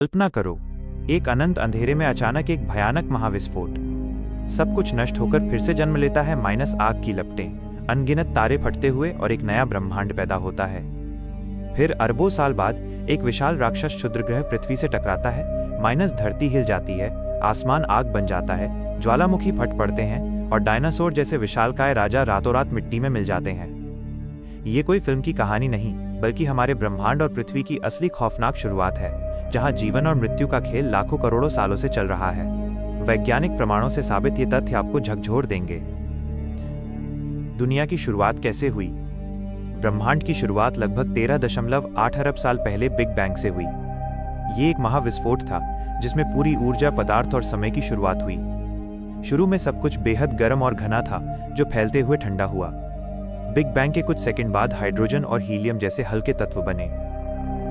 कल्पना करो, एक अनंत अंधेरे में अचानक एक भयानक महाविस्फोट। सब कुछ नष्ट होकर फिर से जन्म लेता है, माइनस आग की लपटें, अनगिनत तारे फटते हुए और एक नया ब्रह्मांड पैदा होता है। फिर अरबों साल बाद एक विशाल राक्षस क्षुद्रग्रह पृथ्वी से टकराता है, माइनस धरती हिल जाती है, आसमान आग बन जाता है, ज्वालामुखी फट पड़ते हैं और डायनासोर जैसे विशालकाय राजा रातों रात मिट्टी में मिल जाते हैं। ये कोई फिल्म की कहानी नहीं, बल्कि हमारे ब्रह्मांड और पृथ्वी की असली खौफनाक शुरुआत है, जहां जीवन और मृत्यु का खेल लाखों करोड़ों सालों से चल रहा है। वैज्ञानिक प्रमाणों से साबित ये तथ्य आपको झकझोर देंगे। दुनिया की शुरुआत कैसे हुई? ब्रह्मांड की शुरुआत लगभग 13.8 अरब साल पहले बिग बैंग से हुई। ये एक महाविस्फोट था जिसमें पूरी ऊर्जा, पदार्थ और समय की शुरुआत हुई। शुरू में सब कुछ बेहद गर्म और घना था, जो फैलते हुए ठंडा हुआ। बिग बैंग के कुछ सेकंड बाद हाइड्रोजन और हीलियम जैसे हल्के तत्व बने।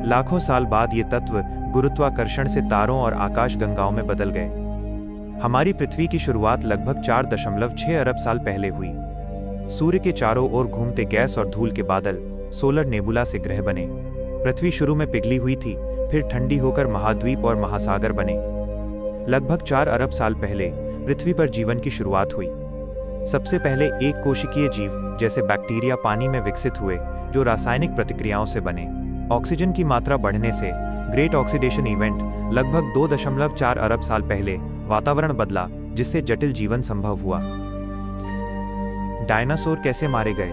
लाखों साल बाद ये तत्व गुरुत्वाकर्षण से तारों और आकाशगंगाओं में बदल गए। हमारी पृथ्वी की शुरुआत लगभग 4.6 अरब साल पहले हुई। सूर्य के चारों ओर घूमते गैस और धूल के बादल, सोलर नेबुला से ग्रह बने। पृथ्वी शुरू में पिघली हुई थी, फिर ठंडी होकर महाद्वीप और महासागर बने। लगभग 4 अरब साल पहले पृथ्वी पर जीवन की शुरुआत हुई। सबसे पहले एक कोशिकीय जीव जैसे बैक्टीरिया पानी में विकसित हुए, जो रासायनिक प्रतिक्रियाओं से बने। ऑक्सीजन की मात्रा बढ़ने से ग्रेट ऑक्सीडेशन इवेंट लगभग 2.4 अरब साल पहले वातावरण बदला, जिससे जटिल जीवन संभव हुआ। डायनासोर कैसे मारे गए?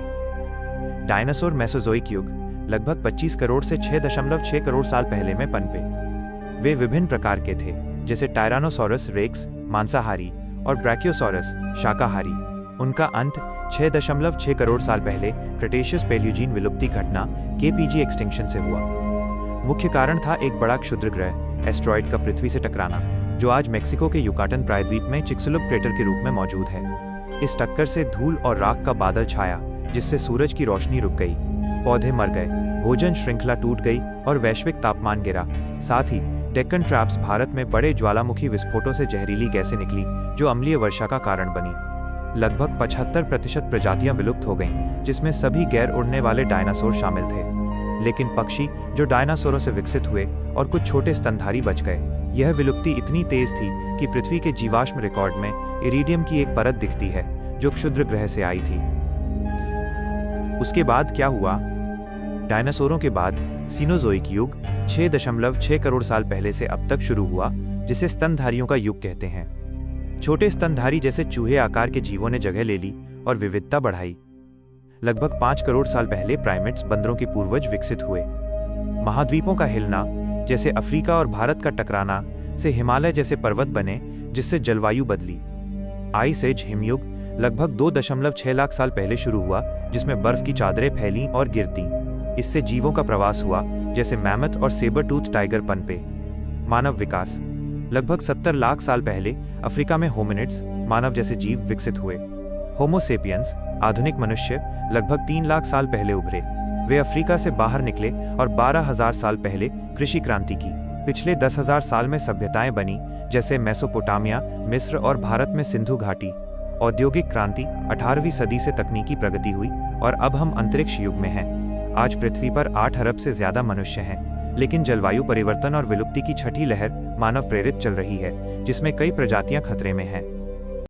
डायनासोर मेसोजोइक युग लगभग 25 करोड़ से 6.6 करोड़ साल पहले में पनपे। वे विभिन्न प्रकार के थे, जैसे टायरानोसोरस रेक्स मांसाहारी और ब्रैकियोसोरस शाकाहारी। उनका अंत 6.6 करोड़ साल पहले क्रेटेशियस पैलियोजीन विलुप्ति घटना केपीजी एक्सटिंक्शन से हुआ। मुख्य कारण था एक बड़ा क्षुद्रग्रह एस्ट्रॉइड का पृथ्वी से टकराना, जो आज मेक्सिको के युकाटन प्रायद्वीप में चिक्सुलुप क्रेटर के रूप में मौजूद है। इस टक्कर से धूल और राख का बादल छाया, जिससे सूरज की रोशनी रुक गई, पौधे मर गए, भोजन श्रृंखला टूट गई और वैश्विक तापमान गिरा। साथ ही डेक्कन ट्रैप्स भारत में बड़े ज्वालामुखी विस्फोटों से जहरीली गैसें निकली, जो अम्लीय वर्षा का कारण बनी। लगभग 75% प्रजातियां विलुप्त हो गईं, जिसमें सभी गैर उड़ने वाले डायनासोर शामिल थे। लेकिन पक्षी जो डायनासोरों से विकसित हुए और कुछ छोटे स्तनधारी बच गए। यह विलुप्ति इतनी तेज थी कि पृथ्वी के जीवाश्म रिकॉर्ड में इरिडियम की एक परत दिखती है, जो क्षुद्र ग्रह से आई थी। उसके बाद क्या हुआ? डायनासोरों के बाद सीनोजोइक युग 6.6 करोड़ साल पहले से अब तक शुरू हुआ, जिसे स्तनधारियों का युग कहते हैं। छोटे स्तनधारी जैसे चूहे आकार के जीवों ने जगह ले ली और विविधता बढ़ाई। लगभग 5 करोड़ साल पहले प्राइमेट्स बंदरों के पूर्वज विकसित हुए। महाद्वीपों का हिलना, जैसे अफ्रीका और भारत का टकराना से हिमालय जैसे पर्वत बने, जिससे जलवायु बदली। आइस एज हिमयुग लगभग 2.6 लाख साल पहले शुरू हुआ, जिसमें बर्फ की चादरें फैलीं और गिरती। इससे जीवों का प्रवास हुआ, जैसे मैमथ और सेबर टूथ टाइगर पनपे। मानव विकास लगभग 70 लाख साल पहले अफ्रीका में होमिनिड्स मानव जैसे जीव विकसित हुए। होमो सेपियंस आधुनिक मनुष्य लगभग 3 लाख साल पहले उभरे। वे अफ्रीका से बाहर निकले और 12,000 साल पहले कृषि क्रांति की। पिछले 10,000 साल में सभ्यताएं बनी, जैसे मेसोपोटामिया, मिस्र और भारत में सिंधु घाटी। औद्योगिक क्रांति 18वीं सदी से तकनीकी प्रगति हुई और अब हम अंतरिक्ष युग में हैं। आज पृथ्वी पर 8 अरब से ज्यादा मनुष्य हैं, लेकिन जलवायु परिवर्तन और विलुप्ति की छठी लहर मानव प्रेरित चल रही है, जिसमें कई प्रजातियां खतरे में हैं।